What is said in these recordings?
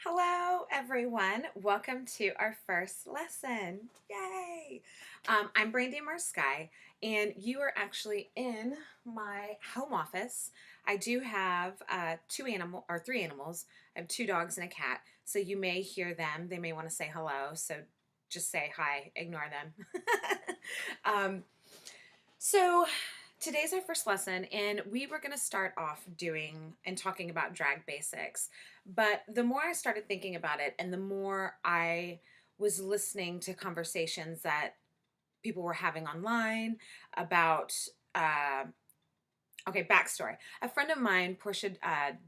Hello, everyone. Welcome to our first lesson. Yay! I'm Brandi Amara Skyy, and you are actually in my home office. I do have three animals. I have two dogs and a cat, so you may hear them. They may want to say hello, so just say hi, ignore them. um, so today's our first lesson, and we were going to start off doing and talking about drag basics. But the more I started thinking about it, and the more I was listening to conversations that people were having online about, uh, okay, backstory. A friend of mine, Portia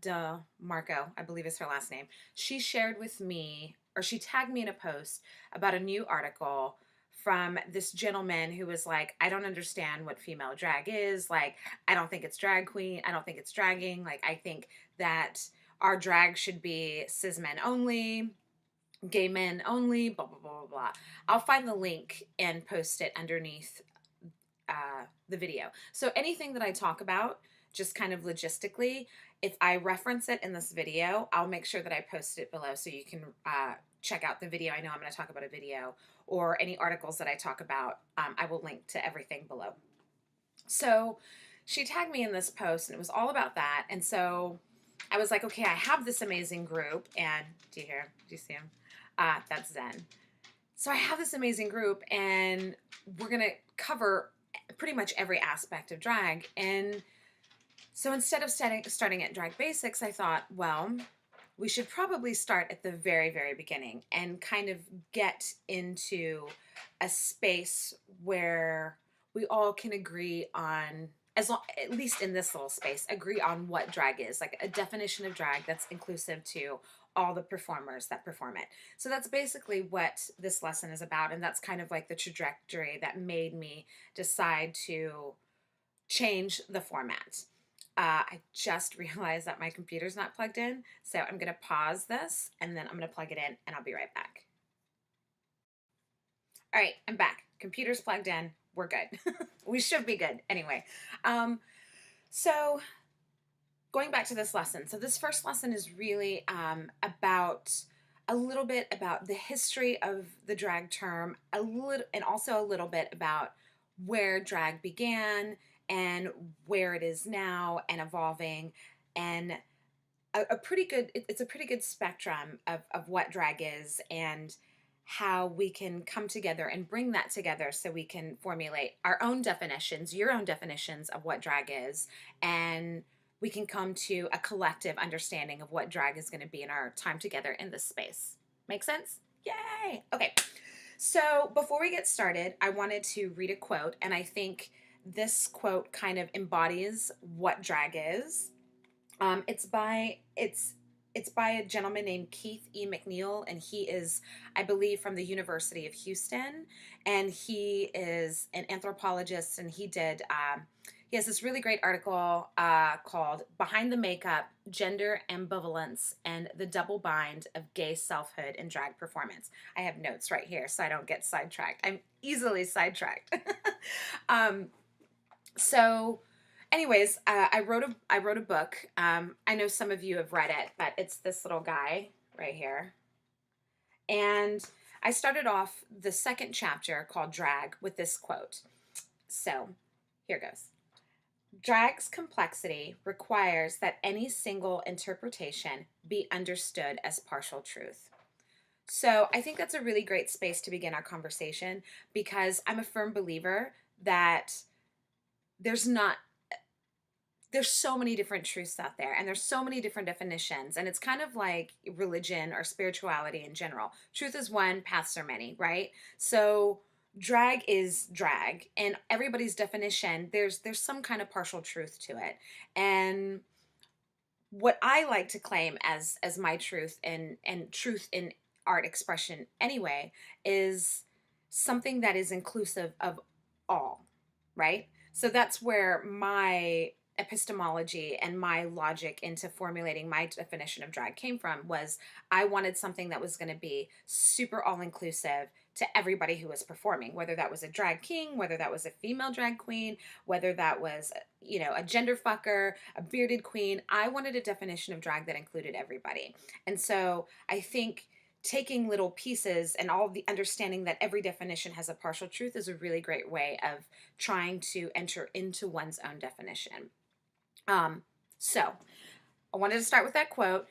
De Marco, I believe is her last name, she shared with me, or she tagged me in a post about a new article from this gentleman who was like, I don't understand what female drag is. Like, I don't think it's drag queen. I don't think it's dragging. Like, I think that our drag should be cis men only, gay men only, blah, blah, blah, blah, blah. I'll find the link and post it underneath the video. So anything that I talk about, just kind of logistically, if I reference it in this video, I'll make sure that I post it below so you can check out the video. I know I'm going to talk about a video or any articles that I talk about. I will link to everything below. So she tagged me in this post and it was all about that. And so I was like, okay, I have this amazing group. And do you hear him? Do you see him? That's Zen. So I have this amazing group and we're going to cover pretty much every aspect of drag. And so instead of starting at drag basics, I thought, well, we should probably start at the very, very beginning and kind of get into a space where we all can agree on, at least in this little space, agree on what drag is, like a definition of drag that's inclusive to all the performers that perform it. So that's basically what this lesson is about, and that's kind of like the trajectory that made me decide to change the format. I just realized that my computer's not plugged in, so I'm going to pause this and then I'm going to plug it in and I'll be right back. All right, I'm back. Computer's plugged in. We're good. We should be good. Anyway, so going back to this lesson. So this first lesson is really about a little bit about the history of the drag term, and also a little bit about where drag began and where it is now and evolving, and a pretty good it's a pretty good spectrum of what drag is and how we can come together and bring that together so we can formulate our own definitions, your own definitions of what drag is, and we can come to a collective understanding of what drag is going to be in our time together in this space. Make sense? Yay! Okay, so before we get started, I wanted to read a quote, and I think this quote kind of embodies what drag is. It's by a gentleman named Keith E. McNeil, and he is, I believe, from the University of Houston, and he is an anthropologist, and he has this really great article called "Behind the Makeup: Gender Ambivalence and the Double Bind of Gay Selfhood in Drag Performance." I have notes right here so I don't get sidetracked. I'm easily sidetracked. um, so anyways, I wrote a book. I know some of you have read it, but it's this little guy right here. And I started off the second chapter called Drag with this quote. So here goes. Drag's complexity requires that any single interpretation be understood as partial truth. So I think that's a really great space to begin our conversation, because I'm a firm believer that there's so many different truths out there, and there's so many different definitions, and it's kind of like religion or spirituality in general. Truth is one, paths are many, right? So drag is drag, and everybody's definition, there's some kind of partial truth to it. And what I like to claim as my truth, and truth in art expression anyway, is something that is inclusive of all, right? So that's where my epistemology and my logic into formulating my definition of drag came from. Was I wanted something that was going to be super all inclusive to everybody who was performing, whether that was a drag king, whether that was a female drag queen, whether that was, a gender fucker, a bearded queen. I wanted a definition of drag that included everybody. And so I think taking little pieces and all the understanding that every definition has a partial truth is a really great way of trying to enter into one's own definition. So I wanted to start with that quote.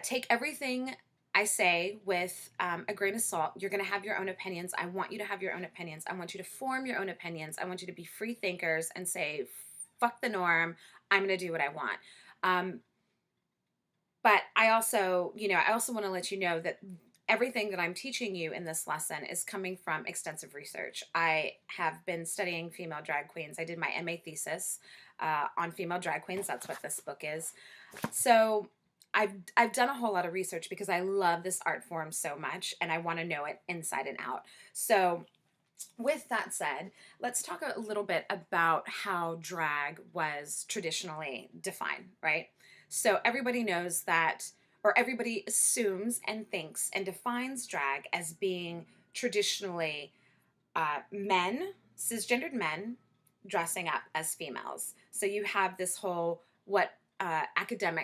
Take everything I say with a grain of salt. You're going to have your own opinions. I want you to have your own opinions. I want you to form your own opinions. I want you to be free thinkers and say, fuck the norm. I'm going to do what I want. But I also want to let you know that everything that I'm teaching you in this lesson is coming from extensive research. I have been studying female drag queens. I did my MA thesis on female drag queens. That's what this book is. So I've done a whole lot of research because I love this art form so much and I want to know it inside and out. So with that said, let's talk a little bit about how drag was traditionally defined, right? So everybody knows that, or everybody assumes and thinks and defines drag as being traditionally men, cisgendered men, dressing up as females. So you have this whole, what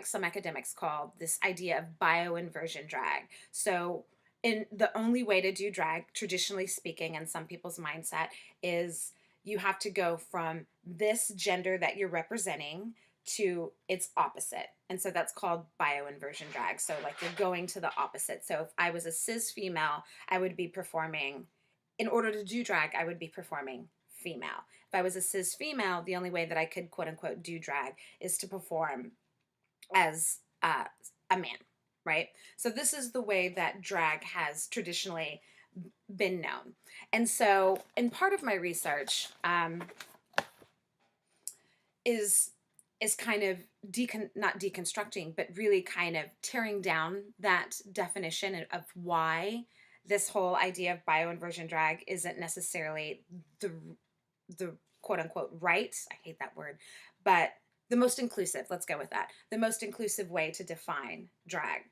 some academics call this idea of bioinversion drag. So the only way to do drag, traditionally speaking, in some people's mindset, is you have to go from this gender that you're representing to its opposite. And so that's called bioinversion drag. So like you're going to the opposite. So if I was a cis female, I would be performing, in order to do drag, I would be performing female. If I was a cis female, the only way that I could quote unquote do drag is to perform as a man, right? So this is the way that drag has traditionally been known. And so in part of my research is kind of not deconstructing, but really kind of tearing down that definition of why this whole idea of bioinversion drag isn't necessarily the quote unquote right, I hate that word, but the most inclusive, let's go with that, the most inclusive way to define drag.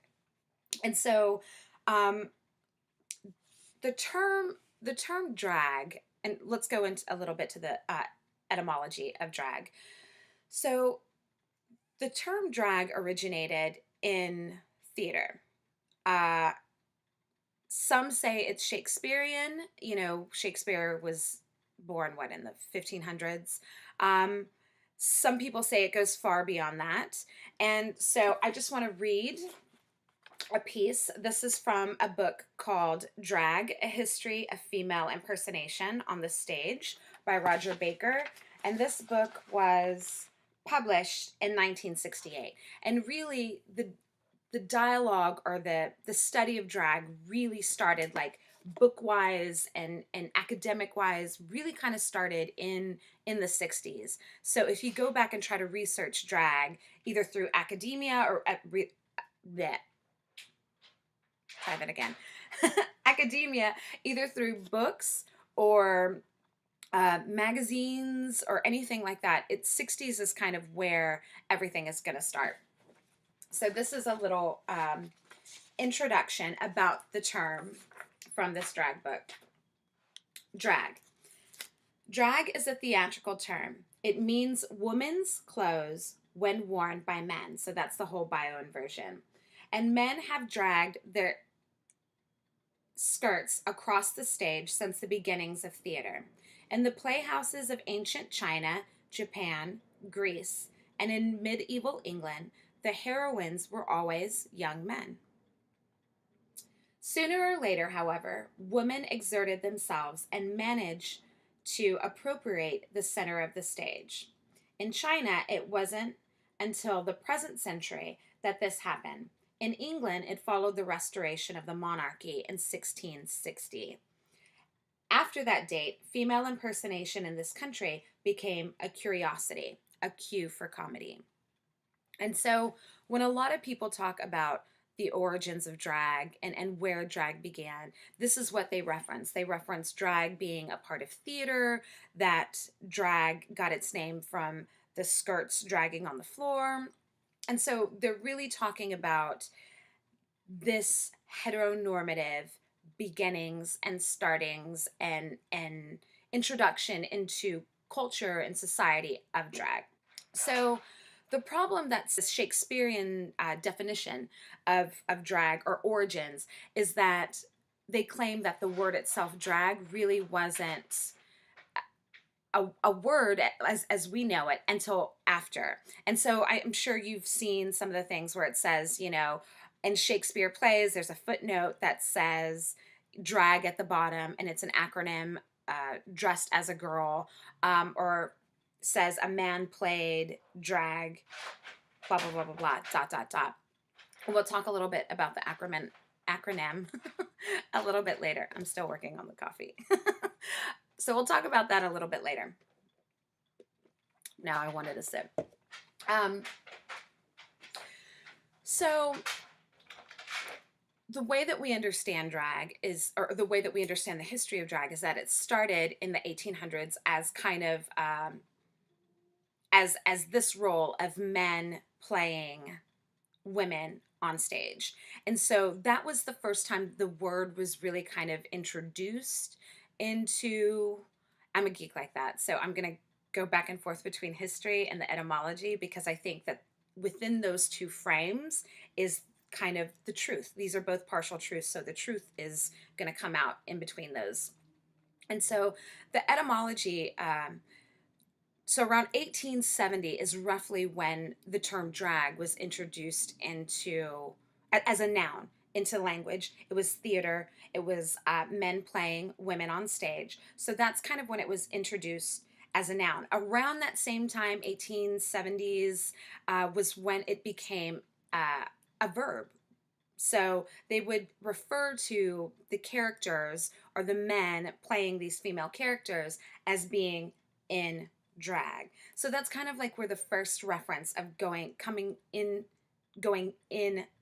And so the term drag, and let's go into a little bit to the etymology of drag. So the term drag originated in theater. Some say it's Shakespearean. Shakespeare was born, in the 1500s. Some people say it goes far beyond that. And so I just want to read a piece. This is from a book called Drag, A History of Female Impersonation on the Stage by Roger Baker. And this book was published in 1968. And really, the dialogue or the study of drag really started, like, book-wise and academic-wise, really kind of started in the 60s. So if you go back and try to research drag, either through academia or academia, either through books or magazines or anything like that, 60s is kind of where everything is going to start. So this is a little introduction about the term from this drag book. Drag. Drag is a theatrical term. It means woman's clothes when worn by men. So that's the whole bioinversion. And men have dragged their skirts across the stage since the beginnings of theater. In the playhouses of ancient China, Japan, Greece, and in medieval England, the heroines were always young men. Sooner or later, however, women exerted themselves and managed to appropriate the center of the stage. In China, it wasn't until the present century that this happened. In England, it followed the restoration of the monarchy in 1660. After that date, female impersonation in this country became a curiosity, a cue for comedy. And so when a lot of people talk about the origins of drag and where drag began, this is what they reference. They reference drag being a part of theater, that drag got its name from the skirts dragging on the floor. And so they're really talking about this heteronormative, beginnings and startings and introduction into culture and society of drag. So the problem that's the Shakespearean definition of drag or origins is that they claim that the word itself, drag, really wasn't a word as we know it until after. And so I'm sure you've seen some of the things where it says, in Shakespeare plays, there's a footnote that says drag at the bottom, and it's an acronym, dressed as a girl, or says a man played drag, blah, blah, blah, blah, blah, dot, dot, dot. We'll talk a little bit about the acronym a little bit later. I'm still working on the coffee. So we'll talk about that a little bit later. Now I wanted a sip. So the way that we understand drag is, or the way that we understand the history of drag, is that it started in the 1800s as kind of as this role of men playing women on stage. And so that was the first time the word was really kind of introduced into, I'm a geek like that, so I'm going to go back and forth between history and the etymology, because I think that within those two frames is kind of the truth. These are both partial truths, so the truth is going to come out in between those. And so the etymology, so around 1870 is roughly when the term drag was introduced into, as a noun, into language. It was theater. It was men playing women on stage. So that's kind of when it was introduced as a noun. Around that same time, 1870s, was when it became a verb. So they would refer to the characters or the men playing these female characters as being in drag. So that's kind of like where the first reference of going in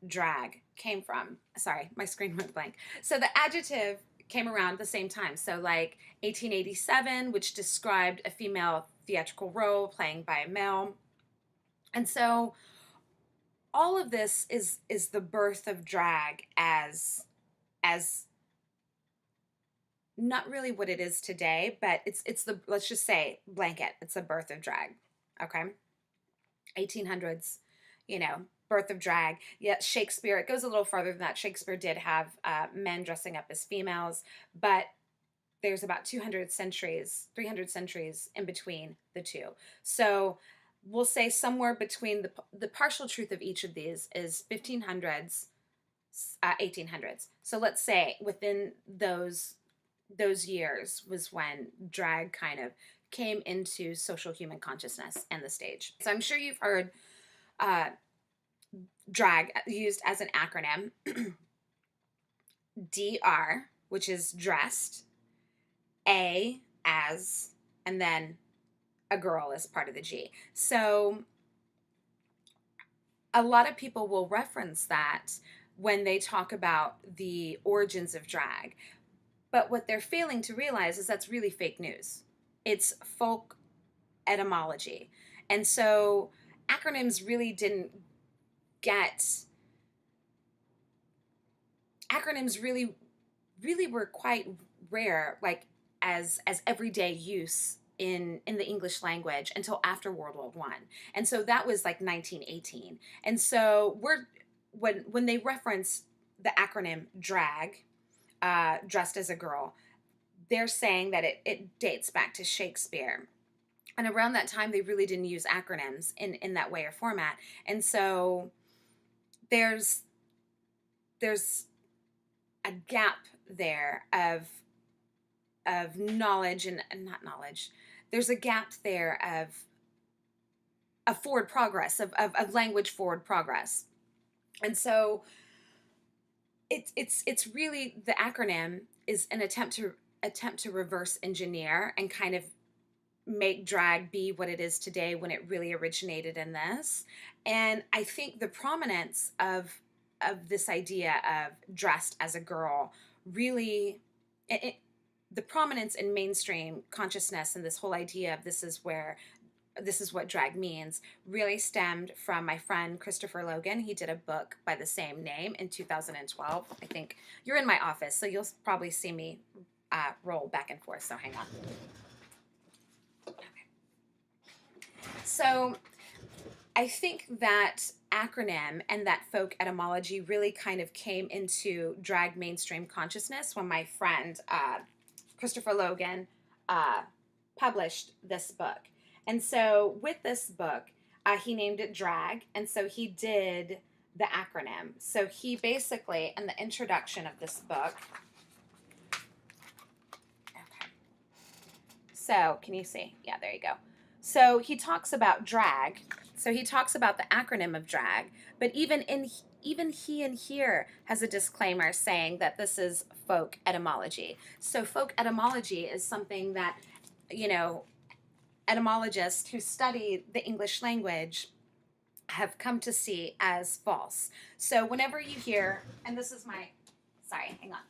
drag came from. Sorry, my screen went blank. So the adjective came around at the same time. So like 1887, which described a female theatrical role playing by a male. And so all of this is the birth of drag as not really what it is today, but it's the, let's just say blanket, it's the birth of drag. Okay. 1800s, birth of drag. Yeah, Shakespeare, it goes a little farther than that. Shakespeare did have men dressing up as females, but there's about 300 centuries in between the two. So we'll say somewhere between the partial truth of each of these is 1500s, 1800s. So let's say within those years was when drag kind of came into social human consciousness and the stage. So I'm sure you've heard drag used as an acronym. DR, which is dressed, A as, and then a girl as part of the G. So a lot of people will reference that when they talk about the origins of drag. But what they're failing to realize is that's really fake news. It's folk etymology. And so acronyms really didn't get, acronyms really were quite rare, like as everyday use in the English language until after World War I. And so that was like 1918. And so when they reference the acronym drag, dressed as a girl, they're saying that it dates back to Shakespeare. And around that time, they really didn't use acronyms in that way or format. And so there's a gap there of knowledge and not knowledge. There's a gap there of forward progress, of language forward progress. And so it's really, the acronym is an attempt to reverse engineer and kind of make drag be what it is today when it really originated in this. And I think the prominence of this idea of dressed as a girl really, the prominence in mainstream consciousness and this whole idea of this is where this is what drag means, really stemmed from my friend Christopher Logan. He did a book by the same name in 2012. I think you're in my office, so you'll probably see me roll back and forth, so hang on. Okay. So I think that acronym and that folk etymology really kind of came into drag mainstream consciousness when my friend Christopher Logan published this book. And so with this book, he named it drag, and so he did the acronym. So he basically, in the introduction of this book, okay. So can you see? Yeah, there you go. So he talks about drag. So he talks about the acronym of drag, but even he in here has a disclaimer saying that this is folk etymology. So folk etymology is something that, you know, etymologists who study the English language have come to see as false. So whenever you hear, and this is my, sorry, hang on.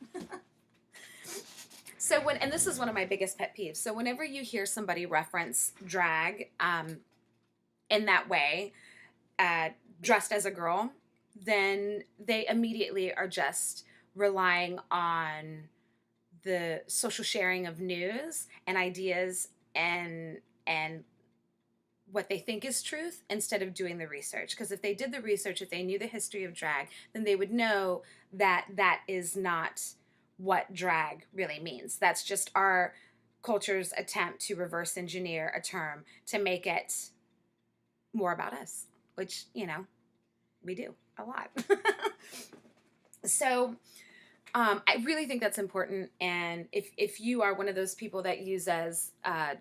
So and this is one of my biggest pet peeves. So whenever you hear somebody reference drag in that way, dressed as a girl, then they immediately are just relying on the social sharing of news and ideas and what they think is truth instead of doing the research. Because if they did the research, if they knew the history of drag, then they would know that that is not what drag really means. That's just our culture's attempt to reverse engineer a term to make it more about us, which, you know, we do a lot. So I really think that's important. And if you are one of those people that uses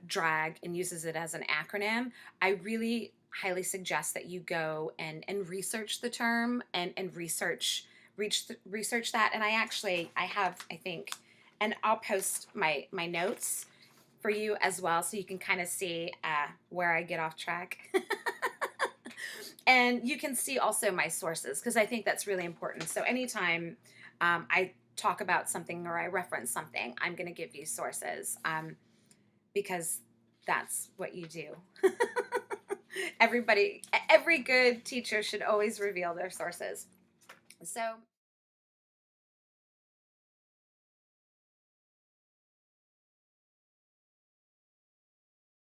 drag and uses it as an acronym, I really highly suggest that you go and research the term and research that. And I have, I think, and I'll post my notes for you as well, so you can kind of see where I get off track. And you can see also my sources, because I think that's really important. So anytime I talk about something or I reference something, I'm going to give you sources, because that's what you do. Every good teacher should always reveal their sources. So